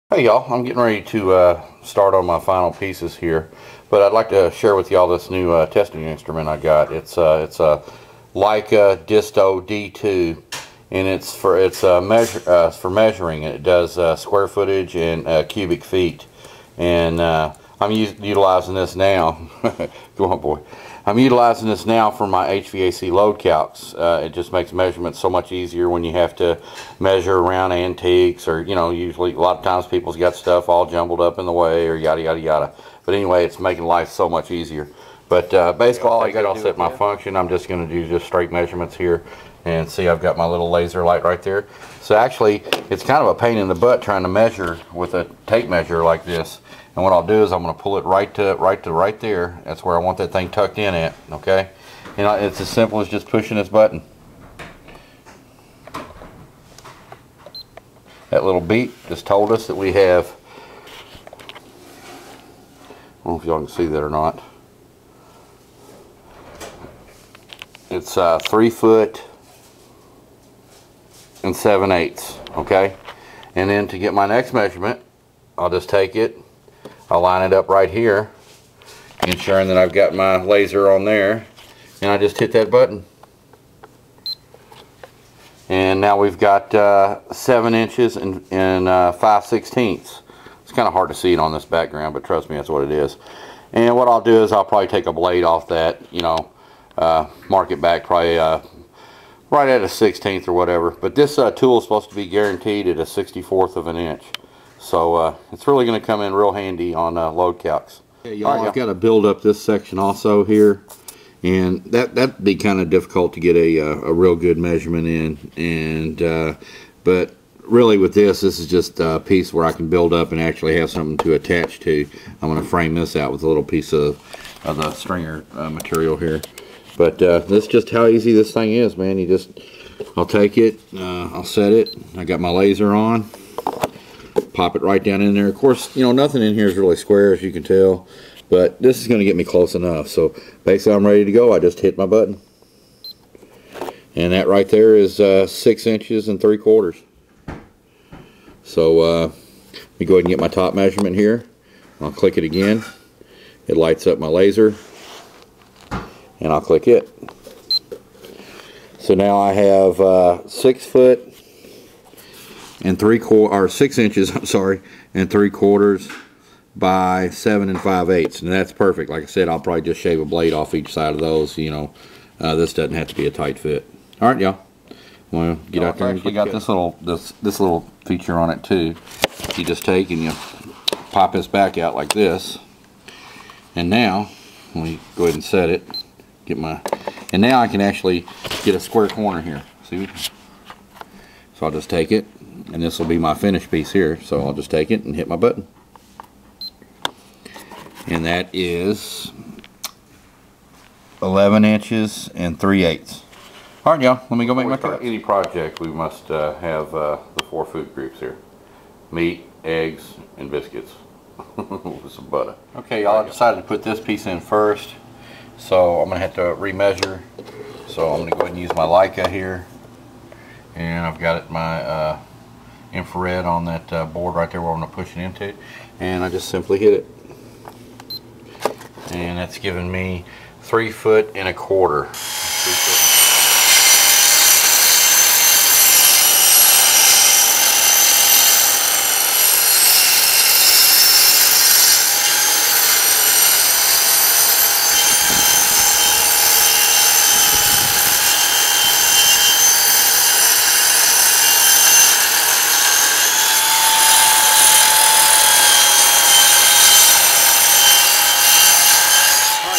Hey y'all, I'm getting ready to start on my final pieces here, but I'd like to share with y'all this new testing instrument I got. It's a Leica Disto D2, and it's for measuring. It does square footage and cubic feet, and I'm utilizing this now. Go on, boy. I'm utilizing this now for my HVAC Load-Calcs. It just makes measurements so much easier when you have to measure around antiques, or usually a lot of times people's got stuff all jumbled up in the way, or yada yada yada. But anyway, it's making life so much easier. But basically, all I got to set my function. I'm just going to do just straight measurements here, and see, I've got my little laser light right there. So actually, it's kind of a pain in the butt trying to measure with a tape measure like this. And what I'll do is I'm going to pull it right there. That's where I want that thing tucked in at. Okay, and it's as simple as just pushing this button. That little beep just told us that we have, I don't know if y'all can see that or not. It's 3 foot and 7/8. Okay, and then to get my next measurement, I'll just take it, I'll line it up right here, ensuring that I've got my laser on there, and I just hit that button. And now we've got 7 inches and 5/16. It's kind of hard to see it on this background, but trust me, that's what it is. And what I'll do is I'll probably take a blade off that, mark it back probably right at a 1/16 or whatever. But this tool is supposed to be guaranteed at a 1/64 of an inch. So it's really going to come in real handy on Load-Calcs. Okay, y'all, I've got to build up this section also here, and that'd be kind of difficult to get a real good measurement in. And but really with this is just a piece where I can build up and actually have something to attach to. I'm going to frame this out with a little piece of the stringer material here. But this is just how easy this thing is, man. I'll take it, I'll set it. I got my laser on. Pop it right down in there. Of course, nothing in here is really square, as you can tell, but this is going to get me close enough. So basically, I'm ready to go. I just hit my button, and that right there is 6 inches and 3/4. So let me go ahead and get my top measurement here. I'll click it again. It lights up my laser, and I'll click it. So now I have 6 foot and 3/4, or 6 inches, I'm sorry, and 3/4 by 7 5/8, and that's perfect. Like I said, I'll probably just shave a blade off each side of those. This doesn't have to be a tight fit. All right, y'all. Well, get out there and get got this little feature on it too. You just take and you pop this back out like this, and now let me go ahead and set it. And now I can actually get a square corner here. See? So I'll just take it, and this will be my finished piece here. So I'll just take it and hit my button. And that is 11 inches and 3/8. All right, y'all, let me go make my cut. Any project, we must have the 4 food groups here: meat, eggs, and biscuits with some butter. Okay, y'all, I decided to put this piece in first. So I'm going to have to remeasure. So I'm going to go ahead and use my Leica here. And I've got my infrared on that board right there where I'm going to push it into. And I just simply hit it. And that's giving me 3 foot and 1/4.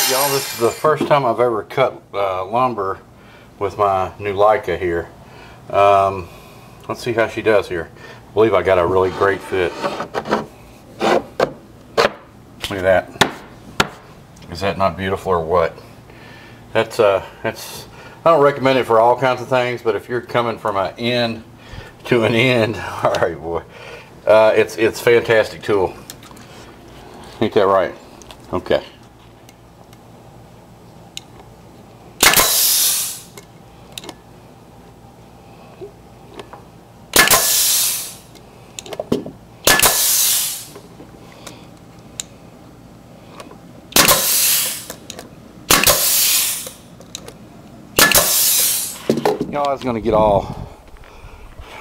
Y'all, this is the first time I've ever cut lumber with my new Leica here. Let's see how she does here. I believe I got a really great fit. Look at that. Is that not beautiful or what? That's I don't recommend it for all kinds of things, but if you're coming from an end to an end, all right, boy, it's a fantastic tool. Ain't that right? Okay. know, I was going to get all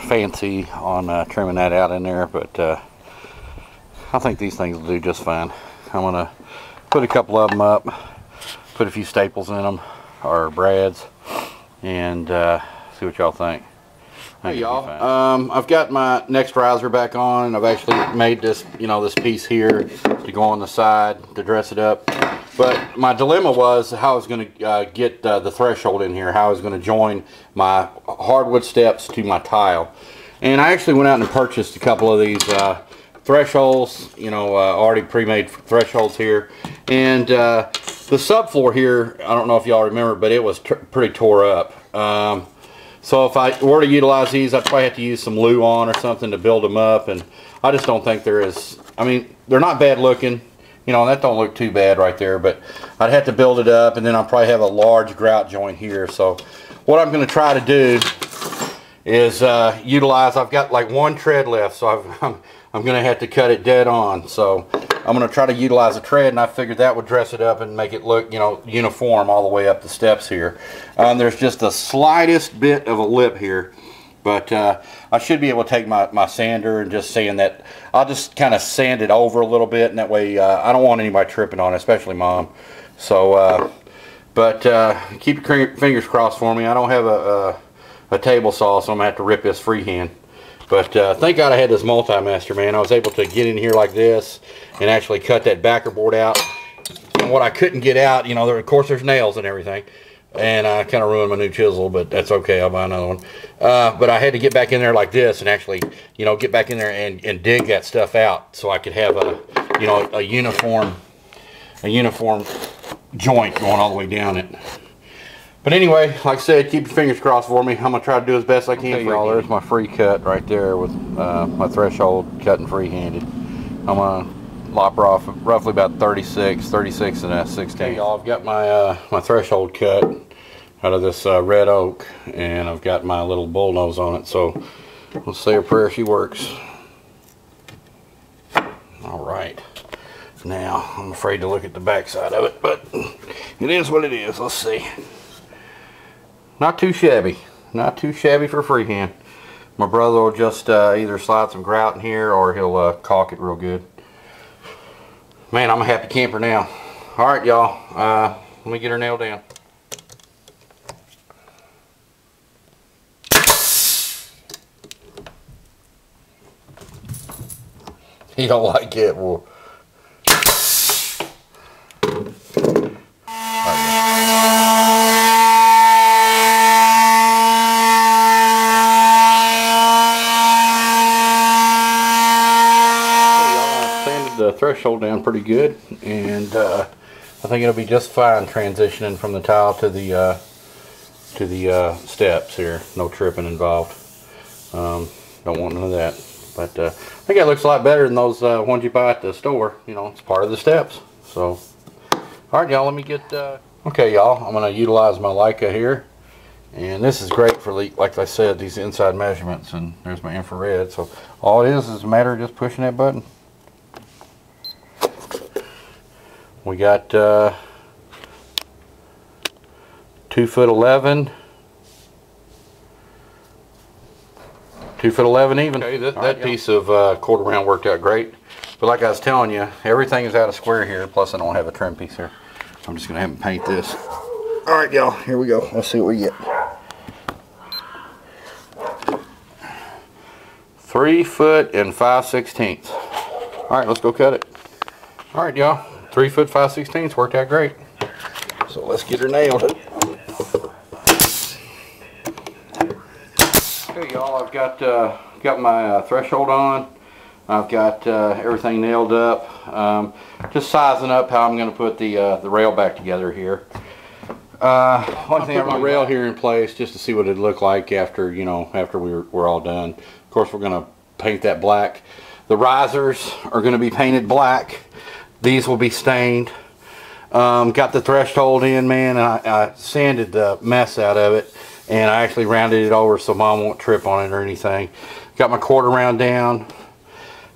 fancy on trimming that out in there, but I think these things will do just fine. I'm going to put a couple of them up, put a few staples in them, or brads, and see what y'all think. Hey y'all, I've got my next riser back on, and I've actually made this, you know, this piece here to go on the side to dress it up. But my dilemma was how I was going to get the threshold in here, how I was going to join my hardwood steps to my tile. And I actually went out and purchased a couple of these thresholds, you know, already pre-made thresholds here. And the subfloor here, I don't know if y'all remember, but it was pretty tore up. So if I were to utilize these, I'd probably have to use some glue on or something to build them up. And I just don't think there is, I mean, they're not bad looking. You know, that don't look too bad right there, but I'd have to build it up, and then I'll probably have a large grout joint here. So what I'm going to try to do is utilize, I've got like one tread left, so I'm going to have to cut it dead on. So I'm going to try to utilize a tread, and I figured that would dress it up and make it look, you know, uniform all the way up the steps here. There's just the slightest bit of a lip here, but I should be able to take my sander and just sand that. I'll just kind of sand it over a little bit, and that way I don't want anybody tripping on it, especially Mom. So, but keep your fingers crossed for me. I don't have a table saw, so I'm going to have to rip this freehand. But thank God I had this Multi-Master, man. I was able to get in here like this and actually cut that backer board out. And what I couldn't get out, you know, of course there's nails and everything. And I kind of ruined my new chisel, but that's okay. I'll buy another one. But I had to get back in there like this and actually, you know, get back in there and dig that stuff out so I could have a, you know, a uniform joint going all the way down it. But anyway, like I said, keep your fingers crossed for me. I'm going to try to do as best I can for y'all. There's my free cut right there with my threshold cutting free-handed. I'm going to lop her off roughly about 36 and a 1/16. Okay, y'all, I've got my my threshold cut out of this red oak, and I've got my little bullnose on it. So let's say a prayer she works. All right. Now, I'm afraid to look at the back side of it, but it is what it is. Let's see. Not too shabby. Not too shabby for freehand. My brother will just either slide some grout in here, or he'll caulk it real good. Man, I'm a happy camper now. Alright, y'all. Let me get her nailed down. He don't like it. Well, the threshold down pretty good, and I think it'll be just fine transitioning from the tile to the steps here. No tripping involved. Don't want none of that. But I think it looks a lot better than those ones you buy at the store. You know, it's part of the steps. So, all right, y'all. Let me get. Okay, y'all. I'm going to utilize my Leica here, and this is great for, like I said, these inside measurements. And there's my infrared. So all it is a matter of just pushing that button. We got 2'11", 2'11" even. Okay, that piece of quarter round worked out great. But like I was telling you, everything is out of square here. Plus, I don't have a trim piece here. I'm just gonna have them paint this. All right, y'all. Here we go. Let's see what we get. 3 foot and 5/16. All right, let's go cut it. All right, y'all. 3 foot 5/16 worked out great. So let's get her nailed. Okay, y'all, I've got my threshold on. I've got everything nailed up. Just sizing up how I'm going to put the rail back together here. One thing, I put my rail here in place just to see what it'd look like after, you know, after we're all done. Of course, we're going to paint that black. The risers are going to be painted black. These will be stained. Got the threshold in, man. I sanded the mess out of it, and I actually rounded it over so Mom won't trip on it or anything. Got my quarter round down.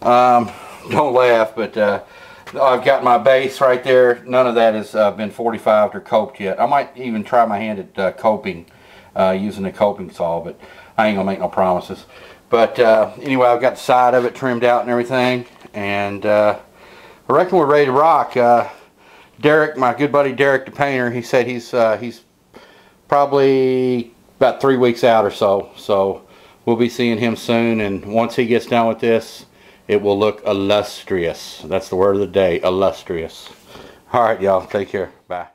Don't laugh, but I've got my base right there. None of that has been 45'd or coped yet. I might even try my hand at coping using a coping saw, but I ain't gonna make no promises. But anyway, I've got the side of it trimmed out and everything, and I reckon we're ready to rock. Derek, my good buddy Derek the painter, he said he's probably about 3 weeks out or so, so we'll be seeing him soon, and once he gets done with this, it will look illustrious. That's the word of the day, illustrious. All right, y'all, take care. Bye.